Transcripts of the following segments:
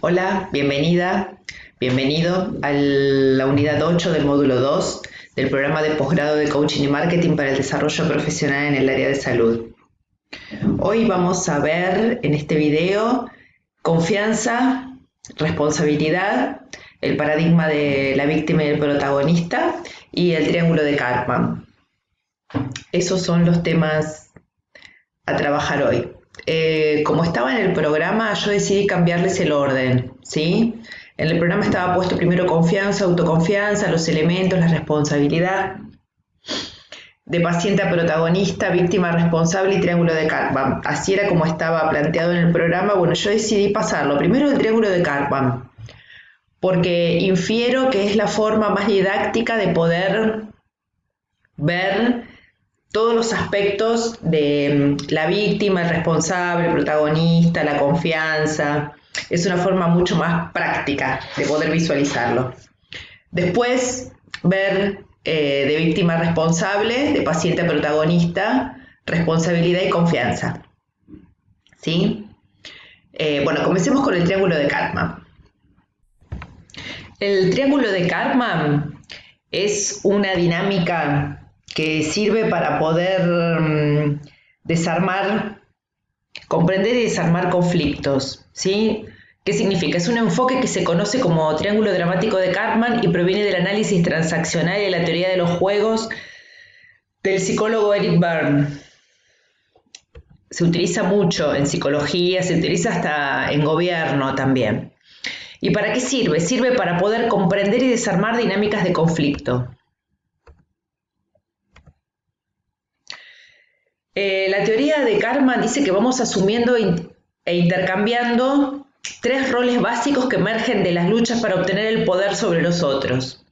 Hola, bienvenida, bienvenido a la unidad 8 del módulo 2 del programa de posgrado de Coaching y Marketing para el Desarrollo Profesional en el área de salud. Hoy vamos a ver en este video confianza, responsabilidad, el paradigma de la víctima y el protagonista y el triángulo de Karpman. Esos son los temas a trabajar hoy. Como estaba en el programa, yo decidí cambiarles el orden, ¿sí? En el programa estaba puesto primero confianza, autoconfianza, los elementos, la responsabilidad, de paciente a protagonista, víctima responsable y triángulo de Karpman. Así era como estaba planteado en el programa. Bueno, yo decidí pasarlo primero el triángulo de Karpman, porque infiero que es la forma más didáctica de poder ver todos los aspectos de la víctima, el responsable, el protagonista, la confianza. Es una forma mucho más práctica de poder visualizarlo. Después, ver de víctima responsable, de paciente a protagonista, responsabilidad y confianza. ¿Sí? Bueno, comencemos con el triángulo de Karpman. El triángulo de Karpman es una dinámica que sirve para poder desarmar, comprender y desarmar conflictos, ¿sí? ¿Qué significa? Es un enfoque que se conoce como triángulo dramático de Karpman y proviene del análisis transaccional y de la teoría de los juegos del psicólogo Eric Berne. Se utiliza mucho en psicología, se utiliza hasta en gobierno también. ¿Y para qué sirve? Sirve para poder comprender y desarmar dinámicas de conflicto. La teoría de Karpman dice que vamos asumiendo e intercambiando tres roles básicos que emergen de las luchas para obtener el poder sobre los otros.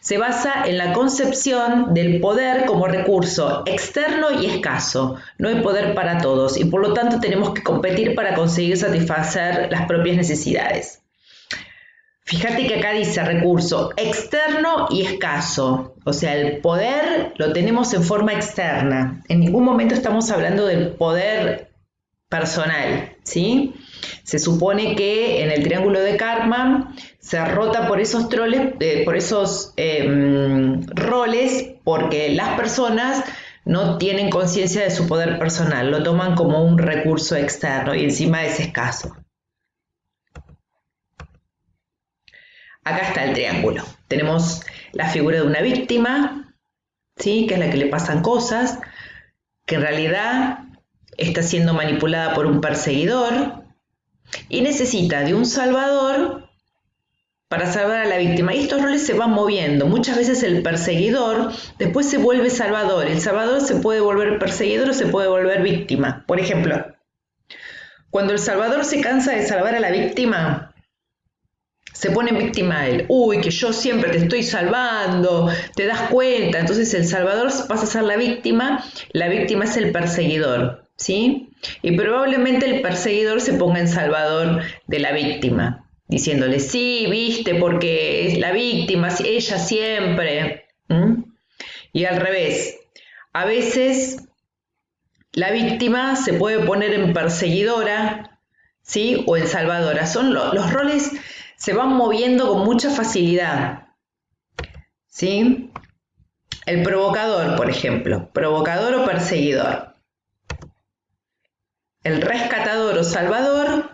Se basa en la concepción del poder como recurso externo y escaso. No hay poder para todos y por lo tanto tenemos que competir para conseguir satisfacer las propias necesidades. Fíjate que acá dice recurso externo y escaso, o sea, el poder lo tenemos en forma externa. En ningún momento estamos hablando del poder personal, ¿sí? Se supone que en el triángulo de Karpman se rota por esos roles porque las personas no tienen conciencia de su poder personal, lo toman como un recurso externo y encima es escaso. Acá está el triángulo. Tenemos la figura de una víctima, ¿sí? Que es la que le pasan cosas, que en realidad está siendo manipulada por un perseguidor y necesita de un salvador para salvar a la víctima. Y estos roles se van moviendo. Muchas veces el perseguidor después se vuelve salvador. El salvador se puede volver perseguidor o se puede volver víctima. Por ejemplo, cuando el salvador se cansa de salvar a la víctima, se pone víctima a él. Uy, que yo siempre te estoy salvando, te das cuenta. Entonces el salvador pasa a ser la víctima es el perseguidor, ¿sí? Y probablemente el perseguidor se ponga en salvador de la víctima, diciéndole, sí, viste, porque es la víctima, ella siempre. Y al revés, a veces la víctima se puede poner en perseguidora, ¿sí? O en salvadora. Son los roles se van moviendo con mucha facilidad, ¿sí? El provocador, por ejemplo, provocador o perseguidor. El rescatador o salvador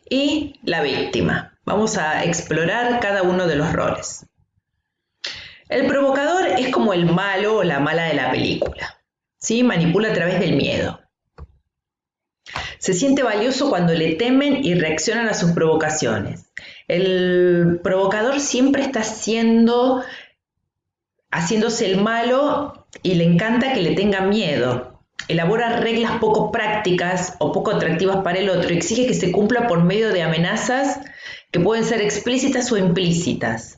y la víctima. Vamos a explorar cada uno de los roles. El provocador es como el malo o la mala de la película, ¿sí? Manipula a través del miedo. Se siente valioso cuando le temen y reaccionan a sus provocaciones. El provocador siempre está haciéndose el malo y le encanta que le tengan miedo. Elabora reglas poco prácticas o poco atractivas para el otro. Exige que se cumpla por medio de amenazas que pueden ser explícitas o implícitas.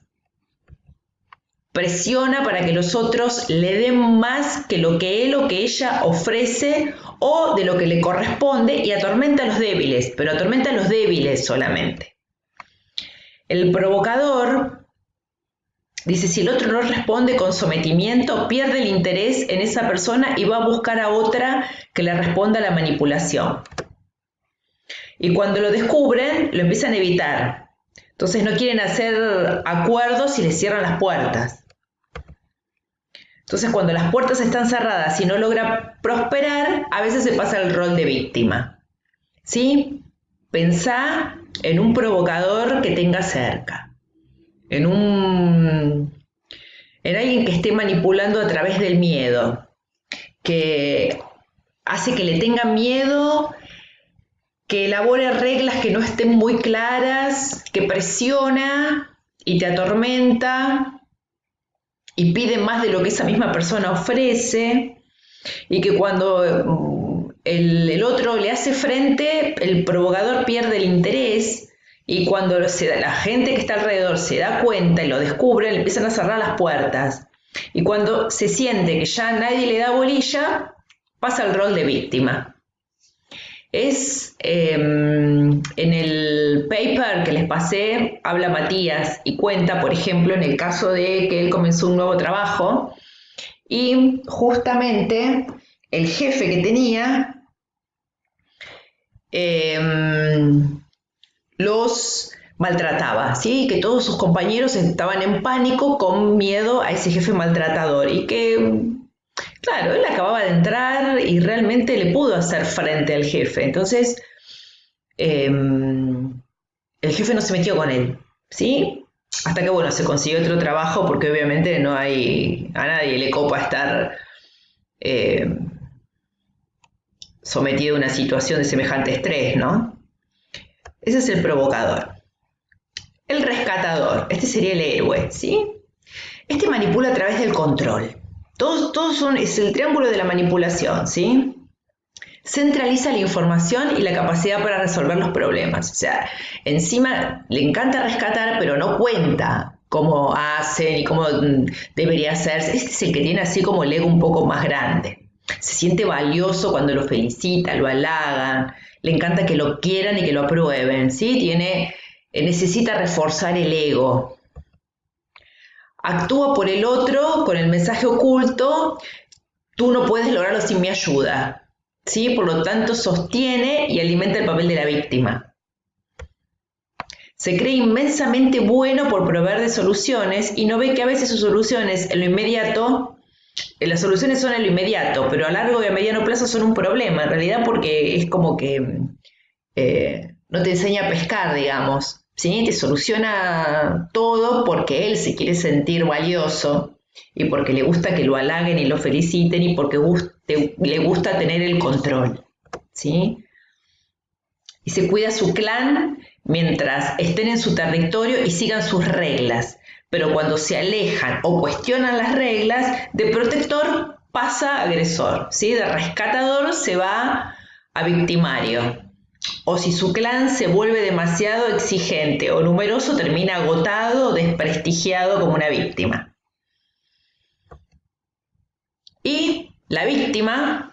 Presiona para que los otros le den más que lo que él o que ella ofrece o de lo que le corresponde y atormenta a los débiles, pero atormenta a los débiles solamente. El provocador dice, si el otro no responde con sometimiento, pierde el interés en esa persona y va a buscar a otra que le responda a la manipulación. Y cuando lo descubren, lo empiezan a evitar. Entonces no quieren hacer acuerdos y les cierran las puertas. Entonces cuando las puertas están cerradas y no logra prosperar, a veces se pasa el rol de víctima. ¿Sí? Pensá en un provocador que tenga cerca. En alguien que esté manipulando a través del miedo. Que hace que le tengan miedo, que elabore reglas que no estén muy claras, que presiona y te atormenta y pide más de lo que esa misma persona ofrece, y que cuando el otro le hace frente, el provocador pierde el interés, y cuando la gente que está alrededor se da cuenta y lo descubre, le empiezan a cerrar las puertas. Y cuando se siente que ya nadie le da bolilla, pasa el rol de víctima. En el paper que les pasé, habla Matías y cuenta, por ejemplo, en el caso de que él comenzó un nuevo trabajo y justamente el jefe que tenía los maltrataba, ¿sí? Que todos sus compañeros estaban en pánico con miedo a ese jefe maltratador y que, claro, él acababa de entrar y realmente le pudo hacer frente al jefe. Entonces, el jefe no se metió con él, ¿sí? Hasta que, bueno, se consiguió otro trabajo porque obviamente a nadie le copa estar sometido a una situación de semejante estrés, ¿no? Ese es el provocador. El rescatador, este sería el héroe, ¿sí? Este manipula a través del control. Es el triángulo de la manipulación, ¿sí? Centraliza la información y la capacidad para resolver los problemas. O sea, encima le encanta rescatar, pero no cuenta cómo hace ni cómo debería hacerse. Este es el que tiene así como el ego un poco más grande. Se siente valioso cuando lo felicitan, lo halagan. Le encanta que lo quieran y que lo aprueben, ¿sí? Necesita reforzar el ego. Actúa por el otro con el mensaje oculto: tú no puedes lograrlo sin mi ayuda, ¿sí? Por lo tanto, sostiene y alimenta el papel de la víctima. Se cree inmensamente bueno por proveer de soluciones y no ve que a veces sus soluciones en lo inmediato, las soluciones son en lo inmediato, pero a largo y a mediano plazo son un problema, en realidad, porque es como que no te enseña a pescar, digamos, ¿sí? Te soluciona todo porque él se quiere sentir valioso y porque le gusta que lo halaguen y lo feliciten y porque le gusta tener el control, ¿sí? Y se cuida su clan mientras estén en su territorio y sigan sus reglas, pero cuando se alejan o cuestionan las reglas, de protector pasa a agresor, ¿sí? De rescatador se va a victimario. O si su clan se vuelve demasiado exigente o numeroso, termina agotado o desprestigiado como una víctima. Y la víctima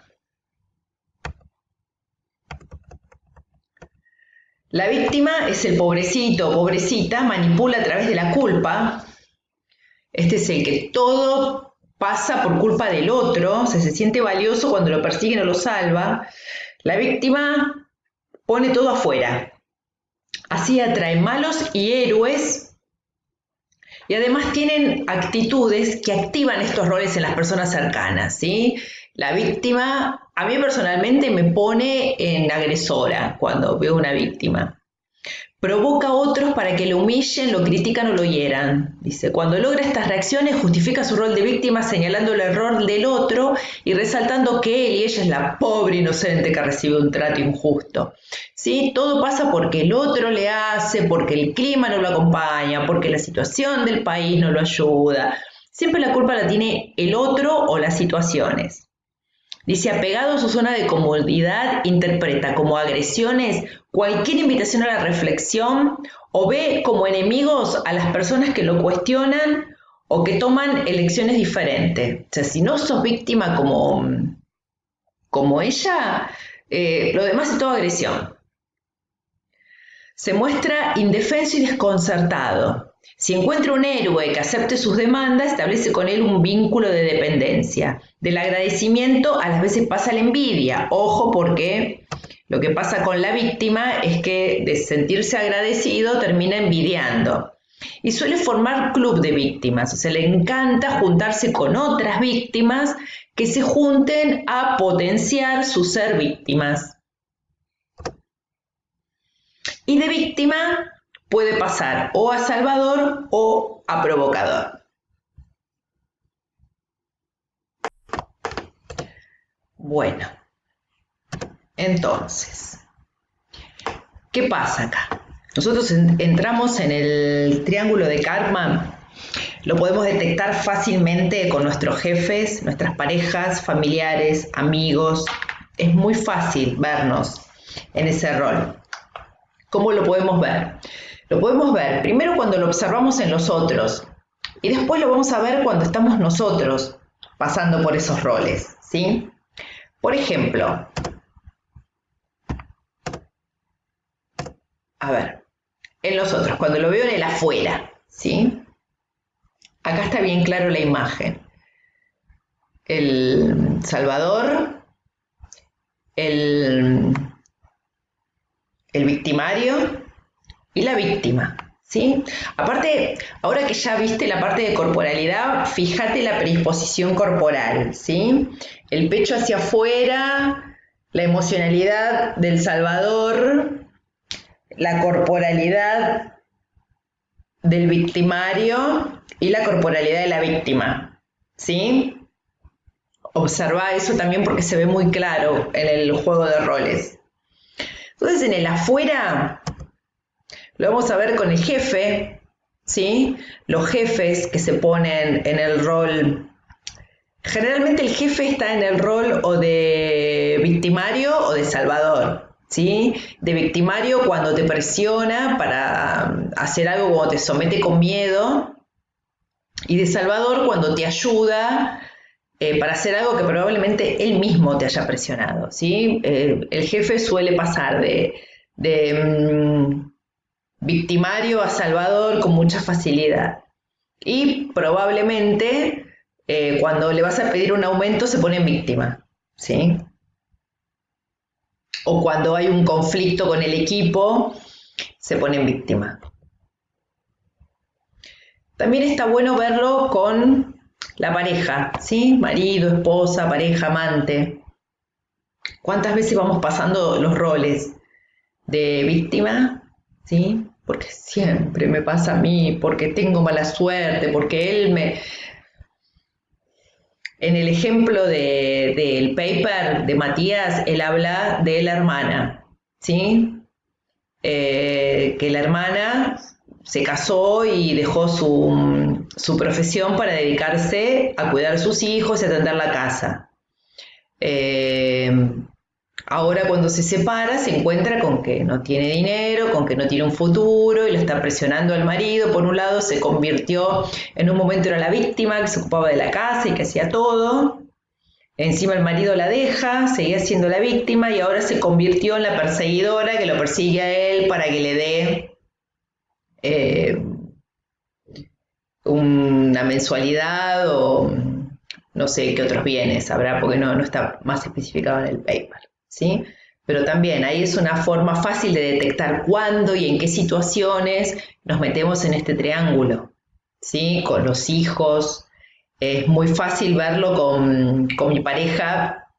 es el pobrecito o pobrecita, manipula a través de la culpa. Este es el que todo pasa por culpa del otro, o sea, se siente valioso cuando lo persiguen o lo salva. La víctima pone todo afuera. Así atrae malos y héroes, y además tienen actitudes que activan estos roles en las personas cercanas, ¿sí? La víctima, a mí personalmente me pone en agresora cuando veo una víctima. Provoca a otros para que lo humillen, lo critican o lo hieran. Dice, cuando logra estas reacciones justifica su rol de víctima señalando el error del otro y resaltando que él y ella es la pobre inocente que recibe un trato injusto. ¿Sí? Todo pasa porque el otro le hace, porque el clima no lo acompaña, porque la situación del país no lo ayuda. Siempre la culpa la tiene el otro o las situaciones. Dice, apegado a su zona de comodidad, interpreta como agresiones cualquier invitación a la reflexión o ve como enemigos a las personas que lo cuestionan o que toman elecciones diferentes. O sea, si no sos víctima como ella, lo demás es toda agresión. Se muestra indefenso y desconcertado. Si encuentra un héroe que acepte sus demandas, establece con él un vínculo de dependencia. Del agradecimiento a las veces pasa la envidia. Ojo, porque Lo que pasa con la víctima es que de sentirse agradecido termina envidiando. Y suele formar club de víctimas, o sea, le encanta juntarse con otras víctimas que se junten a potenciar su ser víctimas. Y de víctima puede pasar o a salvador o a provocador. Bueno, entonces, ¿qué pasa acá? Nosotros entramos en el triángulo de karma, lo podemos detectar fácilmente con nuestros jefes, nuestras parejas, familiares, amigos. Es muy fácil vernos en ese rol. ¿Cómo lo podemos ver? Lo podemos ver primero cuando lo observamos en los otros y después lo vamos a ver cuando estamos nosotros pasando por esos roles, ¿sí? Por ejemplo, a ver, en los otros, cuando lo veo en el afuera, ¿sí? Acá está bien claro la imagen. El salvador, el victimario y la víctima, ¿sí? Aparte, ahora que ya viste la parte de corporalidad, fíjate la predisposición corporal, ¿sí? El pecho hacia afuera, la emocionalidad del salvador, la corporalidad del victimario y la corporalidad de la víctima, ¿sí? Observa eso también porque se ve muy claro en el juego de roles. Entonces, en el afuera lo vamos a ver con el jefe, ¿sí? Los jefes que se ponen en el rol. Generalmente el jefe está en el rol o de victimario o de salvador, ¿sí? De victimario cuando te presiona para hacer algo, cuando te somete con miedo, y de salvador cuando te ayuda para hacer algo que probablemente él mismo te haya presionado, ¿sí? El jefe suele pasar de victimario a salvador con mucha facilidad. Y probablemente cuando le vas a pedir un aumento se pone en víctima, ¿sí? O cuando hay un conflicto con el equipo se pone en víctima. También está bueno verlo con la pareja, ¿sí? Marido, esposa, pareja, amante. ¿Cuántas veces vamos pasando los roles de víctima? ¿Sí? Porque siempre me pasa a mí, porque tengo mala suerte, porque él me... En el ejemplo del paper de Matías, él habla de la hermana, ¿sí? Que la hermana se casó y dejó su profesión para dedicarse a cuidar a sus hijos y atender la casa. Ahora cuando se separa se encuentra con que no tiene dinero, con que no tiene un futuro y lo está presionando al marido. Por un lado se convirtió, en un momento era la víctima que se ocupaba de la casa y que hacía todo. Encima el marido la deja, seguía siendo la víctima y ahora se convirtió en la perseguidora que lo persigue a él para que le dé una mensualidad o no sé qué otros bienes habrá porque no está más especificado en el paper, ¿sí? Pero también ahí es una forma fácil de detectar cuándo y en qué situaciones nos metemos en este triángulo, ¿sí? Con los hijos. Es muy fácil verlo con mi pareja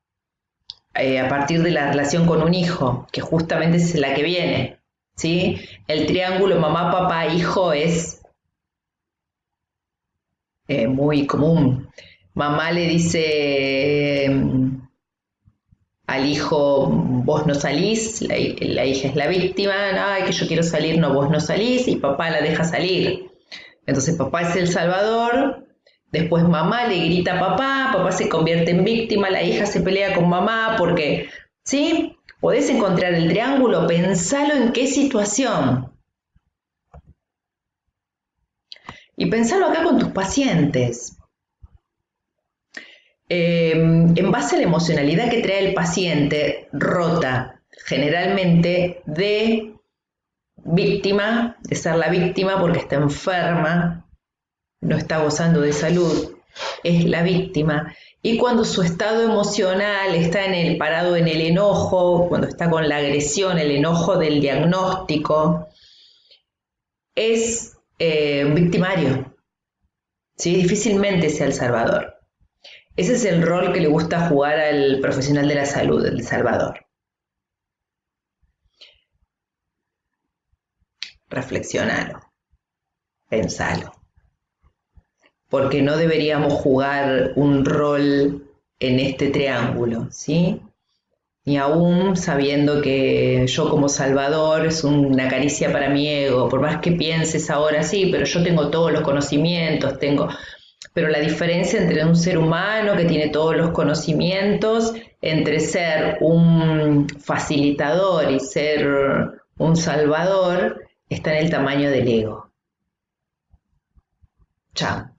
a partir de la relación con un hijo, que justamente es la que viene, ¿sí? El triángulo mamá, papá, hijo es muy común. Mamá le dice al hijo, vos no salís, la hija es la víctima, ay, que yo quiero salir, no, vos no salís, y papá la deja salir. Entonces papá es el salvador. Después mamá le grita a papá, papá se convierte en víctima, la hija se pelea con mamá porque, ¿sí? Podés encontrar el triángulo, pensalo en qué situación. Y pensalo acá con tus pacientes. En base a la emocionalidad que trae el paciente, rota generalmente de víctima, de ser la víctima porque está enferma, no está gozando de salud, es la víctima, Y cuando su estado emocional está parado en el enojo, cuando está con la agresión, el enojo del diagnóstico, es victimario, ¿sí? Difícilmente sea el salvador. Ese es el rol que le gusta jugar al profesional de la salud, el salvador. Reflexionalo, pensalo. Porque no deberíamos jugar un rol en este triángulo, ¿sí? Ni aún sabiendo que yo como salvador es una caricia para mi ego, por más que pienses ahora sí, pero yo tengo todos los conocimientos, pero la diferencia entre un ser humano que tiene todos los conocimientos, entre ser un facilitador y ser un salvador, está en el tamaño del ego. Chao.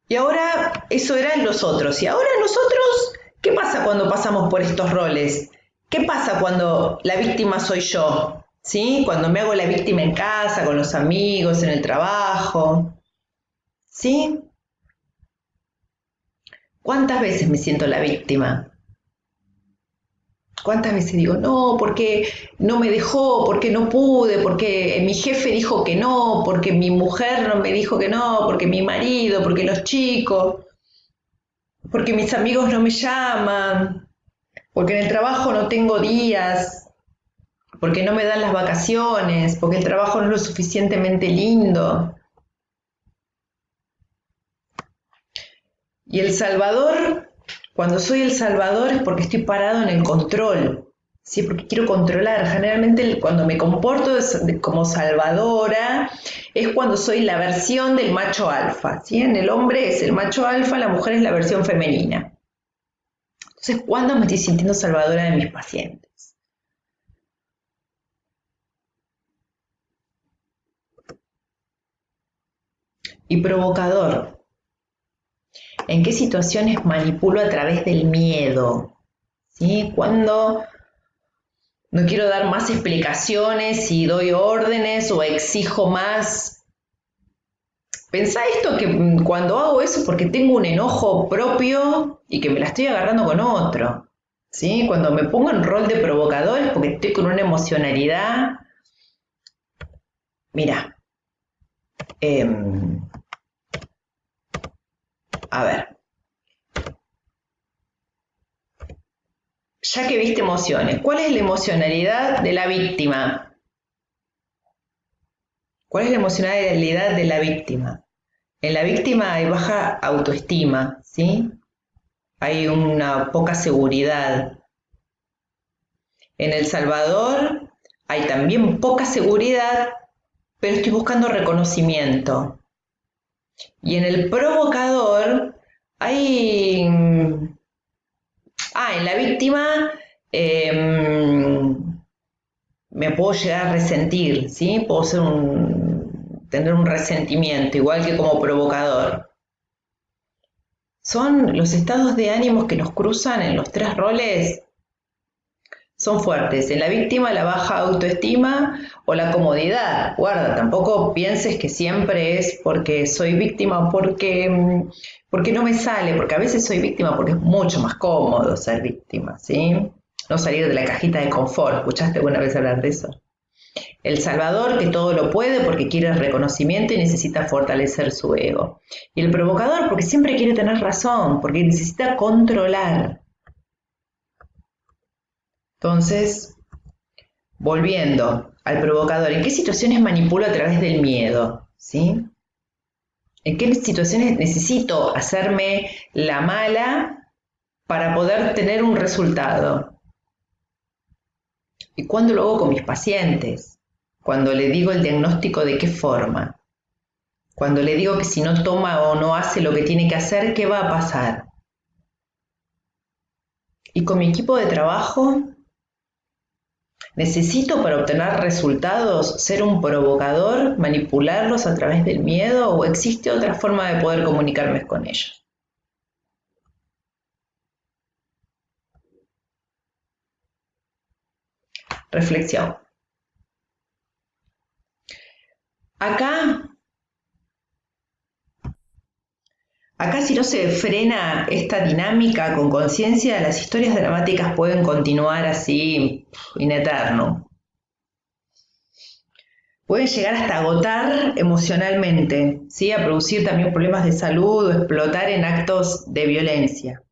Y ahora eso eran los otros. Y ahora nosotros, ¿qué pasa cuando pasamos por estos roles? ¿Qué pasa cuando la víctima soy yo? ¿Sí? Cuando me hago la víctima en casa, con los amigos, en el trabajo. ¿Sí? ¿Cuántas veces me siento la víctima? ¿Cuántas veces digo, no, porque no me dejó, porque no pude, porque mi jefe dijo que no, porque mi mujer no me dijo que no, porque mi marido, porque los chicos, porque mis amigos no me llaman, porque en el trabajo no tengo días, porque no me dan las vacaciones, porque el trabajo no es lo suficientemente lindo? Y el salvador, cuando soy el salvador es porque estoy parado en el control, ¿sí? Porque quiero controlar. Generalmente cuando me comporto como salvadora es cuando soy la versión del macho alfa, ¿sí? En el hombre es el macho alfa, la mujer es la versión femenina. Entonces, ¿cuándo me estoy sintiendo salvadora de mis pacientes? Y provocador. ¿En qué situaciones manipulo a través del miedo? ¿Sí? Cuando no quiero dar más explicaciones y doy órdenes o exijo más. Pensá esto que cuando hago eso es porque tengo un enojo propio y que me la estoy agarrando con otro. ¿Sí? Cuando me pongo en rol de provocador es porque estoy con una emocionalidad. Mira, a ver, ya que viste emociones, ¿cuál es la emocionalidad de la víctima? ¿Cuál es la emocionalidad de la víctima? En la víctima hay baja autoestima, ¿sí? Hay una poca seguridad. En El Salvador hay también poca seguridad, pero estoy buscando reconocimiento. Y en el provocador hay... en la víctima me puedo llegar a resentir, ¿sí? Puedo tener un resentimiento, igual que como provocador. Son los estados de ánimos que nos cruzan en los tres roles, son fuertes. En la víctima, la baja autoestima o la comodidad. Guarda, tampoco pienses que siempre es porque soy víctima o porque no me sale, porque a veces soy víctima porque es mucho más cómodo ser víctima, ¿sí? No salir de la cajita de confort. ¿Escuchaste alguna vez hablar de eso? El salvador que todo lo puede porque quiere reconocimiento y necesita fortalecer su ego. Y el provocador porque siempre quiere tener razón, porque necesita controlar. Entonces, volviendo al provocador, ¿en qué situaciones manipulo a través del miedo? ¿Sí? ¿En qué situaciones necesito hacerme la mala para poder tener un resultado? ¿Y cuándo lo hago con mis pacientes? Cuando le digo el diagnóstico de qué forma. Cuando le digo que si no toma o no hace lo que tiene que hacer, ¿qué va a pasar? Y con mi equipo de trabajo, ¿necesito para obtener resultados ser un provocador, manipularlos a través del miedo o existe otra forma de poder comunicarme con ellos? Reflexión. Acá Acá si no se frena esta dinámica con conciencia, las historias dramáticas pueden continuar así in eterno. Pueden llegar hasta agotar emocionalmente, ¿sí? A producir también problemas de salud o explotar en actos de violencia.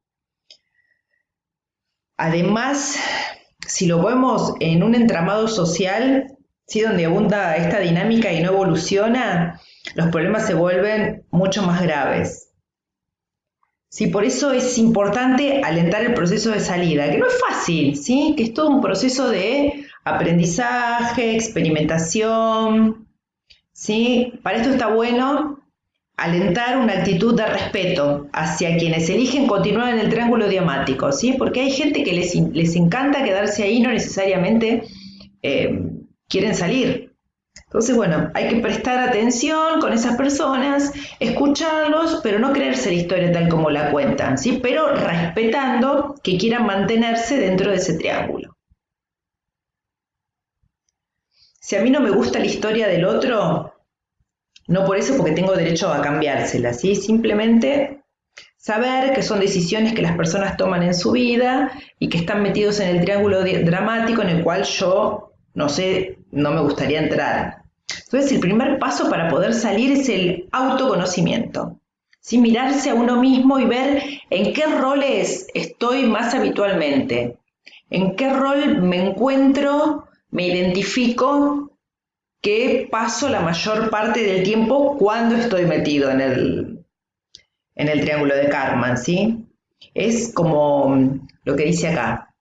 Además, si lo vemos en un entramado social, ¿sí? Donde abunda esta dinámica y no evoluciona, los problemas se vuelven mucho más graves. Sí, por eso es importante alentar el proceso de salida, que no es fácil, ¿sí? Que es todo un proceso de aprendizaje, experimentación, ¿sí? Para esto está bueno alentar una actitud de respeto hacia quienes eligen continuar en el triángulo diamático, ¿sí? Porque hay gente que les encanta quedarse ahí, no necesariamente quieren salir. Entonces, bueno, hay que prestar atención con esas personas, escucharlos, pero no creerse la historia tal como la cuentan, ¿sí? Pero respetando que quieran mantenerse dentro de ese triángulo. Si a mí no me gusta la historia del otro, no por eso porque tengo derecho a cambiársela, ¿sí? Simplemente saber que son decisiones que las personas toman en su vida y que están metidos en el triángulo dramático en el cual yo, no sé, no me gustaría entrar. Entonces, el primer paso para poder salir es el autoconocimiento. ¿Sí? Mirarse a uno mismo y ver en qué roles estoy más habitualmente, en qué rol me encuentro, me identifico, qué paso la mayor parte del tiempo cuando estoy metido en el triángulo de Karman, ¿sí? Es como lo que dice acá,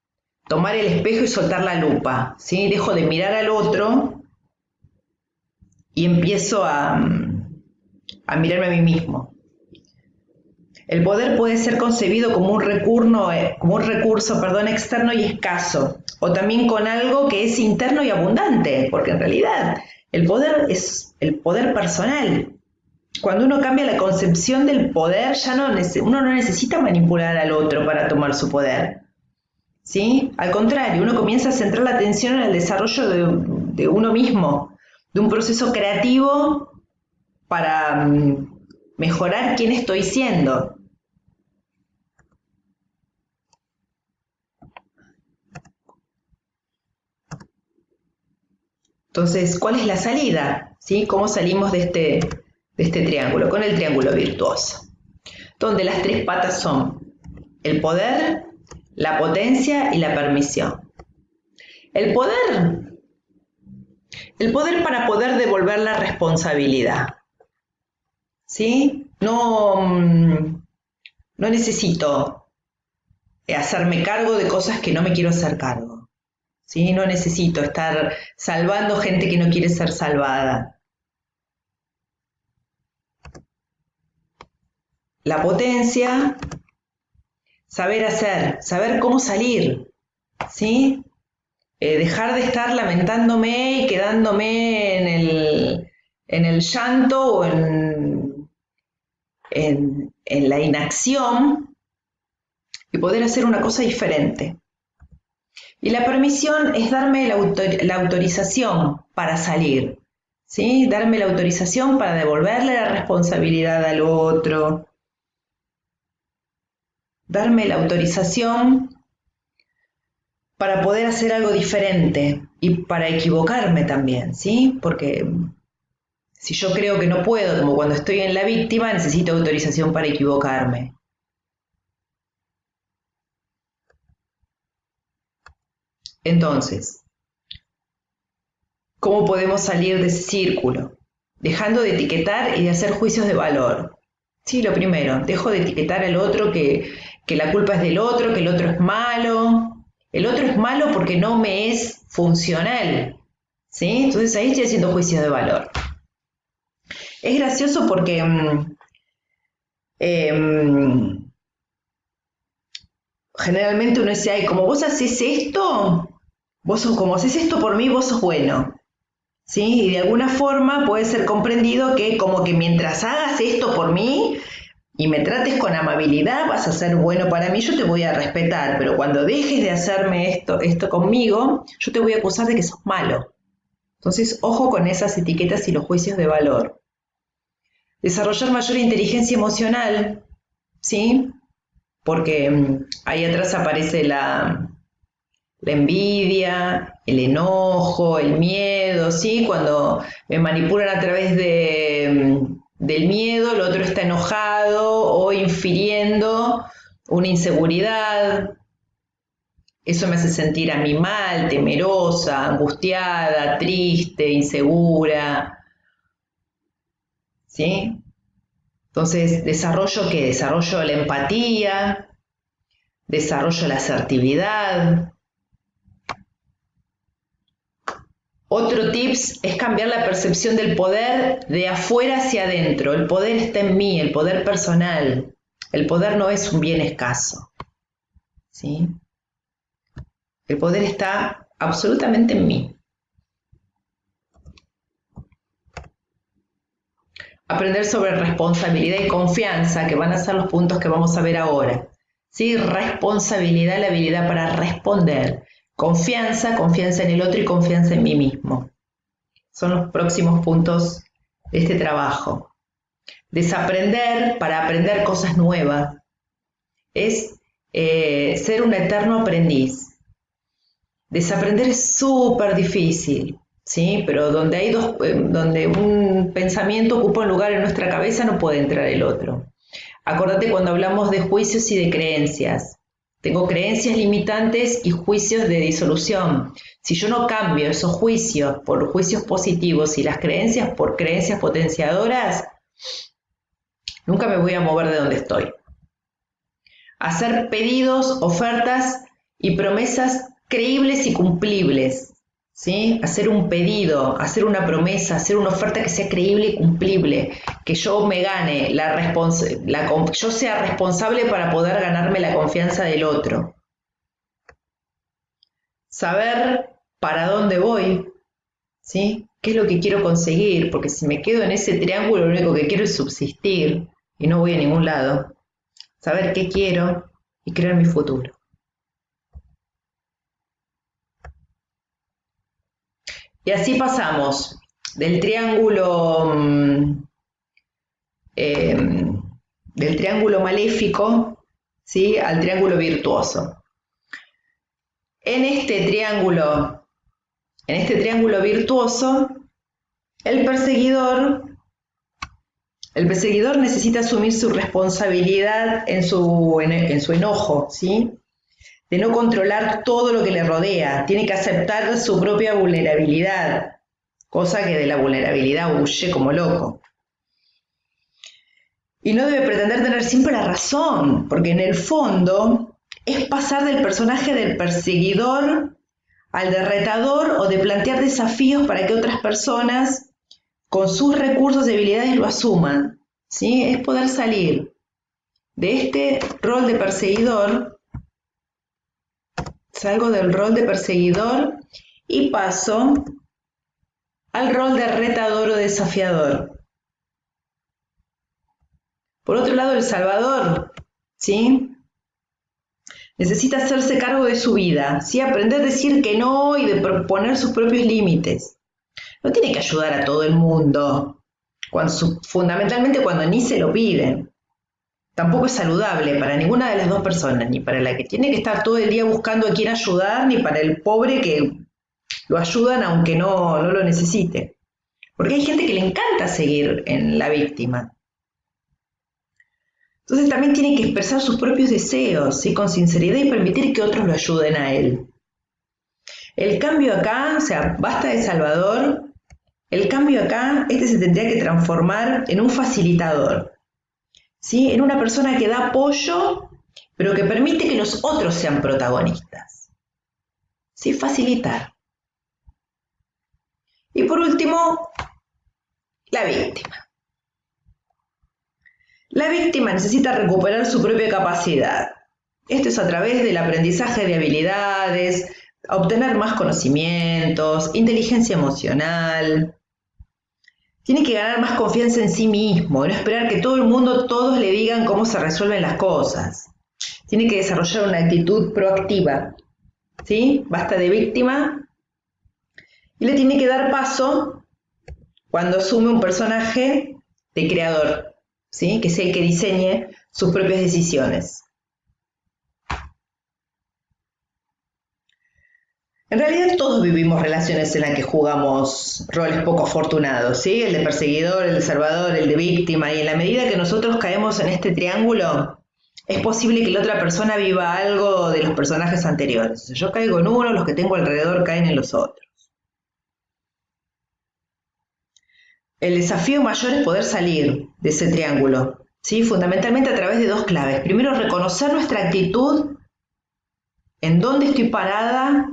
tomar el espejo y soltar la lupa, ¿sí? Dejo de mirar al otro y empiezo a mirarme a mí mismo. El poder puede ser concebido como un recurso externo y escaso, o también con algo que es interno y abundante, porque en realidad el poder es el poder personal. Cuando uno cambia la concepción del poder, uno no necesita manipular al otro para tomar su poder, ¿sí? Al contrario, uno comienza a centrar la atención en el desarrollo de uno mismo, de un proceso creativo para mejorar quién estoy siendo. Entonces, ¿cuál es la salida? ¿Sí? ¿Cómo salimos de este triángulo? Con el triángulo virtuoso, donde las tres patas son el poder, la potencia y la permisión. El poder para poder devolver la responsabilidad, ¿sí? No necesito hacerme cargo de cosas que no me quiero hacer cargo, ¿sí? No necesito estar salvando gente que no quiere ser salvada. La potencia, saber hacer, saber cómo salir, ¿sí? Dejar de estar lamentándome y quedándome en el llanto o en la inacción y poder hacer una cosa diferente. Y la permisión es darme la autorización para salir, ¿sí? Darme la autorización para devolverle la responsabilidad al otro, darme la autorización para poder hacer algo diferente y para equivocarme también, ¿sí? Porque si yo creo que no puedo, como cuando estoy en la víctima, necesito autorización para equivocarme. Entonces, ¿cómo podemos salir de ese círculo? Dejando de etiquetar y de hacer juicios de valor. Sí, lo primero, dejo de etiquetar al otro que la culpa es del otro, que el otro es malo. El otro es malo porque no me es funcional, ¿sí? Entonces ahí estoy haciendo juicios de valor. Es gracioso porque generalmente uno dice, ay, como vos haces esto, como haces esto por mí, vos sos bueno, ¿sí? Y de alguna forma puede ser comprendido que como que mientras hagas esto por mí y me trates con amabilidad, vas a ser bueno para mí, yo te voy a respetar, pero cuando dejes de hacerme esto conmigo, yo te voy a acusar de que sos malo. Entonces, ojo con esas etiquetas y los juicios de valor. Desarrollar mayor inteligencia emocional, ¿sí? Porque ahí atrás aparece la envidia, el enojo, el miedo, ¿sí? Cuando me manipulan a través del miedo, el otro está enojado o infiriendo una inseguridad. Eso me hace sentir a mí mal, temerosa, angustiada, triste, insegura, ¿sí? Entonces, ¿desarrollo qué? Desarrollo la empatía, desarrollo la asertividad. Otro tips es cambiar la percepción del poder de afuera hacia adentro. El poder está en mí, el poder personal. El poder no es un bien escaso, ¿sí? El poder está absolutamente en mí. Aprender sobre responsabilidad y confianza, que van a ser los puntos que vamos a ver ahora. ¿Sí? Responsabilidad, la habilidad para responder. Confianza, confianza en el otro y confianza en mí mismo. Son los próximos puntos de este trabajo. Desaprender para aprender cosas nuevas. Es ser un eterno aprendiz. Desaprender es súper difícil, ¿sí? Pero donde un pensamiento ocupa un lugar en nuestra cabeza no puede entrar el otro. Acordate cuando hablamos de juicios y de creencias. Tengo creencias limitantes y juicios de disolución. Si yo no cambio esos juicios por juicios positivos y las creencias por creencias potenciadoras, nunca me voy a mover de donde estoy. Hacer pedidos, ofertas y promesas creíbles y cumplibles, ¿sí? Hacer un pedido, hacer una promesa, hacer una oferta que sea creíble y cumplible, que yo me gane yo sea responsable para poder ganarme la confianza del otro. Saber para dónde voy, ¿sí? ¿Qué es lo que quiero conseguir? Porque si me quedo en ese triángulo, lo único que quiero es subsistir y no voy a ningún lado. Saber qué quiero y crear mi futuro. Y así pasamos del triángulo maléfico, ¿sí? Al triángulo virtuoso. En este triángulo virtuoso, el perseguidor necesita asumir su responsabilidad en su enojo, ¿sí? De no controlar todo lo que le rodea, tiene que aceptar su propia vulnerabilidad, cosa que de la vulnerabilidad huye como loco. Y no debe pretender tener siempre la razón, porque en el fondo es pasar del personaje del perseguidor al de retador o de plantear desafíos para que otras personas con sus recursos y habilidades lo asuman, ¿sí? Es poder salir de este rol de perseguidor. Salgo del rol de perseguidor y paso al rol de retador o desafiador. Por otro lado, el salvador, ¿sí? Necesita hacerse cargo de su vida, ¿sí? Aprender a decir que no y de poner sus propios límites. No tiene que ayudar a todo el mundo, fundamentalmente cuando ni se lo piden. Tampoco es saludable para ninguna de las dos personas, ni para la que tiene que estar todo el día buscando a quién ayudar, ni para el pobre que lo ayudan aunque no lo necesite. Porque hay gente que le encanta seguir en la víctima. Entonces también tiene que expresar sus propios deseos, ¿sí? Con sinceridad y permitir que otros lo ayuden a él. El cambio acá, o sea, basta de salvador, el cambio acá, se tendría que transformar en un facilitador, ¿sí? En una persona que da apoyo, pero que permite que los otros sean protagonistas. ¿Sí? Facilitar. Y por último, la víctima. La víctima necesita recuperar su propia capacidad. Esto es a través del aprendizaje de habilidades, obtener más conocimientos, inteligencia emocional. Tiene que ganar más confianza en sí mismo, no esperar que todo el mundo, todos le digan cómo se resuelven las cosas. Tiene que desarrollar una actitud proactiva, ¿sí? Basta de víctima y le tiene que dar paso cuando asume un personaje de creador, ¿sí? Que sea el que diseñe sus propias decisiones. En realidad todos vivimos relaciones en las que jugamos roles poco afortunados, ¿sí? El de perseguidor, el de salvador, el de víctima, y en la medida que nosotros caemos en este triángulo, es posible que la otra persona viva algo de los personajes anteriores. Si yo caigo en uno, los que tengo alrededor caen en los otros. El desafío mayor es poder salir de ese triángulo, ¿sí? Fundamentalmente a través de dos claves. Primero, reconocer nuestra actitud, en dónde estoy parada,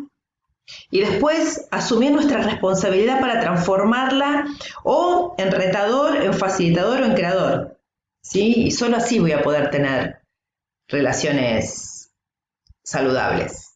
y después asumir nuestra responsabilidad para transformarla o en retador, en facilitador o en creador, ¿sí? Y solo así voy a poder tener relaciones saludables.